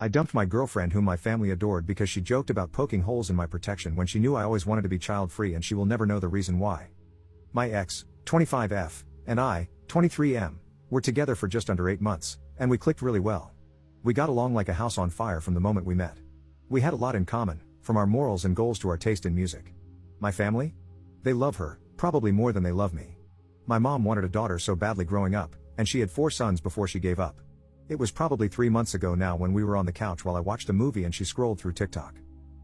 I dumped my girlfriend whom my family adored because she joked about poking holes in my protection when she knew I always wanted to be child-free, and she will never know the reason why. My ex, 25F, and I, 23M, were together for just under 8 months, and we clicked really well. We got along like a house on fire from the moment we met. We had a lot in common, from our morals and goals to our taste in music. My family? They love her, probably more than they love me. My mom wanted a daughter so badly growing up, and she had 4 sons before she gave up. It was probably 3 months ago now when we were on the couch while I watched a movie and she scrolled through TikTok.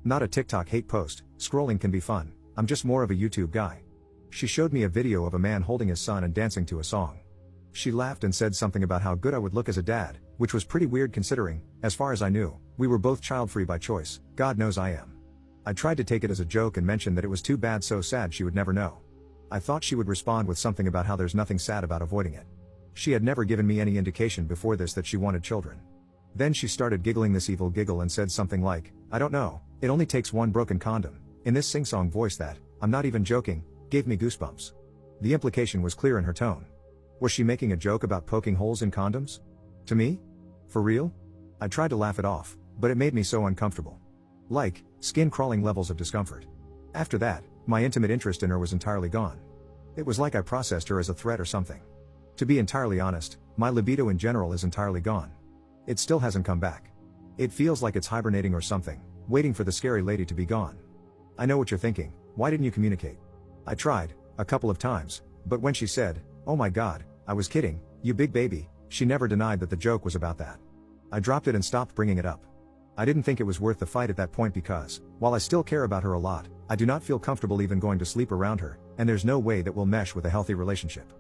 Not a TikTok hate post, scrolling can be fun, I'm just more of a YouTube guy. She showed me a video of a man holding his son and dancing to a song. She laughed and said something about how good I would look as a dad, which was pretty weird considering, as far as I knew, we were both child-free by choice. God knows I am. I tried to take it as a joke and mention that it was too bad, so sad she would never know. I thought she would respond with something about how there's nothing sad about avoiding it. She had never given me any indication before this that she wanted children. Then she started giggling this evil giggle and said something like, "I don't know, it only takes one broken condom," in this sing-song voice that, I'm not even joking, gave me goosebumps. The implication was clear in her tone. Was she making a joke about poking holes in condoms? To me? For real? I tried to laugh it off, but it made me so uncomfortable. Like, skin-crawling levels of discomfort. After that, my intimate interest in her was entirely gone. It was like I processed her as a threat or something. To be entirely honest, my libido in general is entirely gone. It still hasn't come back. It feels like it's hibernating or something, waiting for the scary lady to be gone. I know what you're thinking, why didn't you communicate? I tried, a couple of times, but when she said, "Oh my God, I was kidding, you big baby," she never denied that the joke was about that. I dropped it and stopped bringing it up. I didn't think it was worth the fight at that point because, while I still care about her a lot, I do not feel comfortable even going to sleep around her, and there's no way that we'll mesh with a healthy relationship.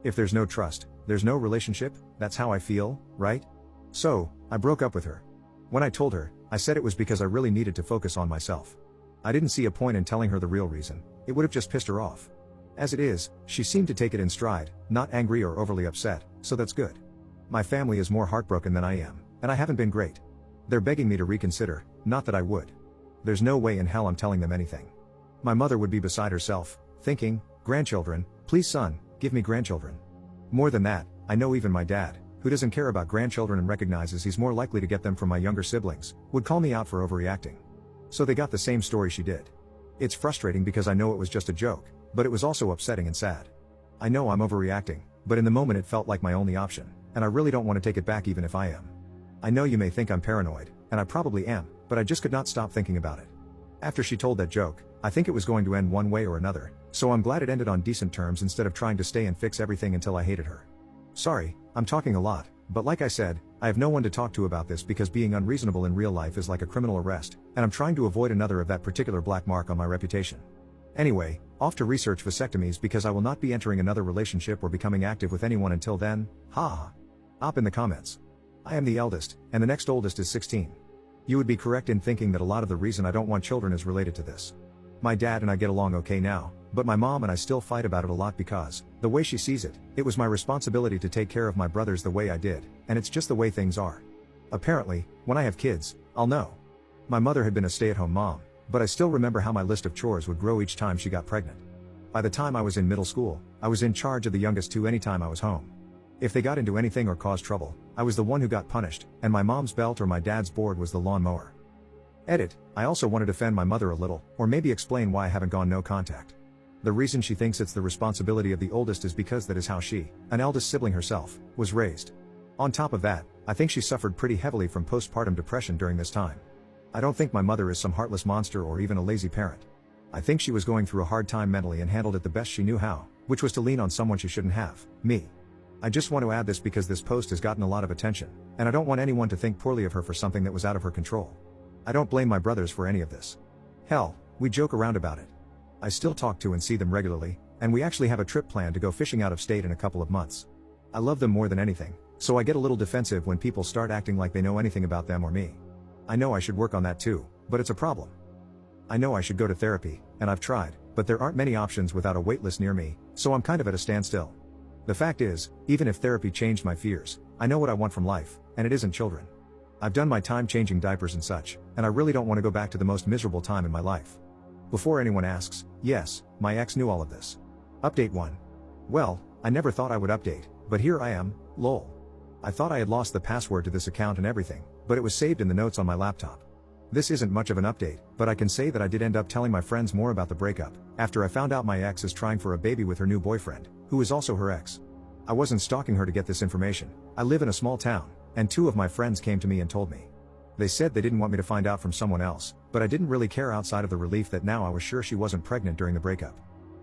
If there's no trust, there's no relationship, that's how I feel, right? So, I broke up with her. When I told her, I said it was because I really needed to focus on myself. I didn't see a point in telling her the real reason, it would have just pissed her off. As it is, she seemed to take it in stride, not angry or overly upset, so that's good. My family is more heartbroken than I am, and I haven't been great. They're begging me to reconsider, not that I would. There's no way in hell I'm telling them anything. My mother would be beside herself, thinking, "Grandchildren, please son, give me grandchildren." More than that, I know even my dad, who doesn't care about grandchildren and recognizes he's more likely to get them from my younger siblings, would call me out for overreacting. So they got the same story she did. It's frustrating because I know it was just a joke, but it was also upsetting and sad. I know I'm overreacting, but in the moment it felt like my only option, and I really don't want to take it back even if I am. I know you may think I'm paranoid, and I probably am, but I just could not stop thinking about it. After she told that joke, I think it was going to end one way or another, so I'm glad it ended on decent terms instead of trying to stay and fix everything until I hated her. Sorry, I'm talking a lot, but like I said, I have no one to talk to about this because being unreasonable in real life is like a criminal arrest, and I'm trying to avoid another of that particular black mark on my reputation. Anyway, off to research vasectomies because I will not be entering another relationship or becoming active with anyone until then, ha. Op in the comments. I am the eldest, and the next oldest is 16. You would be correct in thinking that a lot of the reason I don't want children is related to this. My dad and I get along okay now, but my mom and I still fight about it a lot because, the way she sees it, it was my responsibility to take care of my brothers the way I did, and it's just the way things are. Apparently, when I have kids, I'll know. My mother had been a stay-at-home mom, but I still remember how my list of chores would grow each time she got pregnant. By the time I was in middle school, I was in charge of the youngest two anytime I was home. If they got into anything or caused trouble, I was the one who got punished, and my mom's belt or my dad's board was the lawnmower. Edit, I also want to defend my mother a little, or maybe explain why I haven't gone no contact. The reason she thinks it's the responsibility of the oldest is because that is how she, an eldest sibling herself, was raised. On top of that, I think she suffered pretty heavily from postpartum depression during this time. I don't think my mother is some heartless monster or even a lazy parent. I think she was going through a hard time mentally and handled it the best she knew how, which was to lean on someone she shouldn't have, me. I just want to add this because this post has gotten a lot of attention, and I don't want anyone to think poorly of her for something that was out of her control. I don't blame my brothers for any of this. Hell, we joke around about it. I still talk to and see them regularly, and we actually have a trip planned to go fishing out of state in a couple of months. I love them more than anything, so I get a little defensive when people start acting like they know anything about them or me. I know I should work on that too, but it's a problem. I know I should go to therapy, and I've tried, but there aren't many options without a waitlist near me, so I'm kind of at a standstill. The fact is, even if therapy changed my fears, I know what I want from life, and it isn't children. I've done my time changing diapers and such, and I really don't want to go back to the most miserable time in my life. Before anyone asks, yes, my ex knew all of this. Update 1. Well, I never thought I would update, but here I am, lol. I thought I had lost the password to this account and everything, but it was saved in the notes on my laptop. This isn't much of an update, but I can say that I did end up telling my friends more about the breakup, after I found out my ex is trying for a baby with her new boyfriend, who is also her ex. I wasn't stalking her to get this information. I live in a small town, and 2 of my friends came to me and told me. They said they didn't want me to find out from someone else, but I didn't really care outside of the relief that now I was sure she wasn't pregnant during the breakup.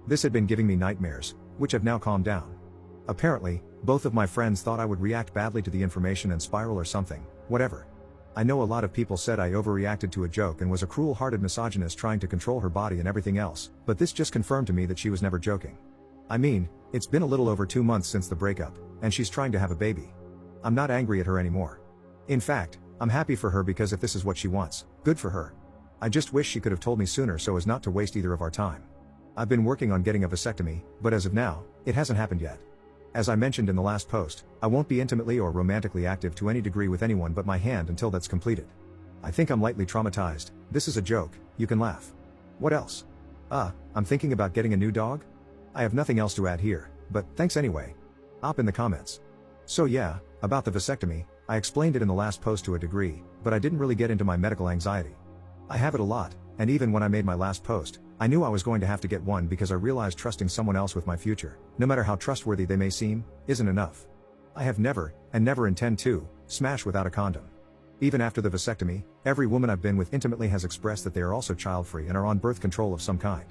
This had been giving me nightmares, which have now calmed down. Apparently, both of my friends thought I would react badly to the information and spiral or something, whatever. I know a lot of people said I overreacted to a joke and was a cruel-hearted misogynist trying to control her body and everything else, but this just confirmed to me that she was never joking. I mean, it's been a little over 2 months since the breakup, and she's trying to have a baby. I'm not angry at her anymore. In fact, I'm happy for her because if this is what she wants, good for her. I just wish she could have told me sooner so as not to waste either of our time. I've been working on getting a vasectomy, but as of now, it hasn't happened yet. As I mentioned in the last post, I won't be intimately or romantically active to any degree with anyone but my hand until that's completed. I think I'm lightly traumatized. This is a joke, you can laugh. What else? I'm thinking about getting a new dog? I have nothing else to add here, but thanks anyway. Op in the comments. So yeah, about the vasectomy, I explained it in the last post to a degree, but I didn't really get into my medical anxiety. I have it a lot, and even when I made my last post, I knew I was going to have to get one because I realized trusting someone else with my future, no matter how trustworthy they may seem, isn't enough. I have never, and never intend to, smash without a condom. Even after the vasectomy, every woman I've been with intimately has expressed that they are also child-free and are on birth control of some kind.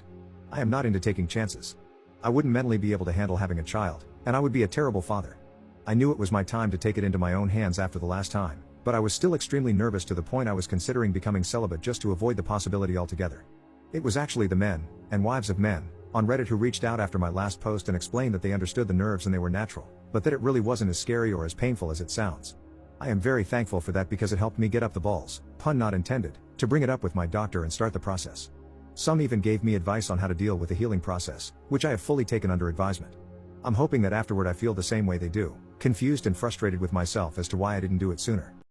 I am not into taking chances. I wouldn't mentally be able to handle having a child, and I would be a terrible father. I knew it was my time to take it into my own hands after the last time, but I was still extremely nervous to the point I was considering becoming celibate just to avoid the possibility altogether. It was actually the men, and wives of men, on Reddit who reached out after my last post and explained that they understood the nerves and they were natural, but that it really wasn't as scary or as painful as it sounds. I am very thankful for that because it helped me get up the balls, pun not intended, to bring it up with my doctor and start the process. Some even gave me advice on how to deal with the healing process, which I have fully taken under advisement. I'm hoping that afterward I feel the same way they do, confused and frustrated with myself as to why I didn't do it sooner.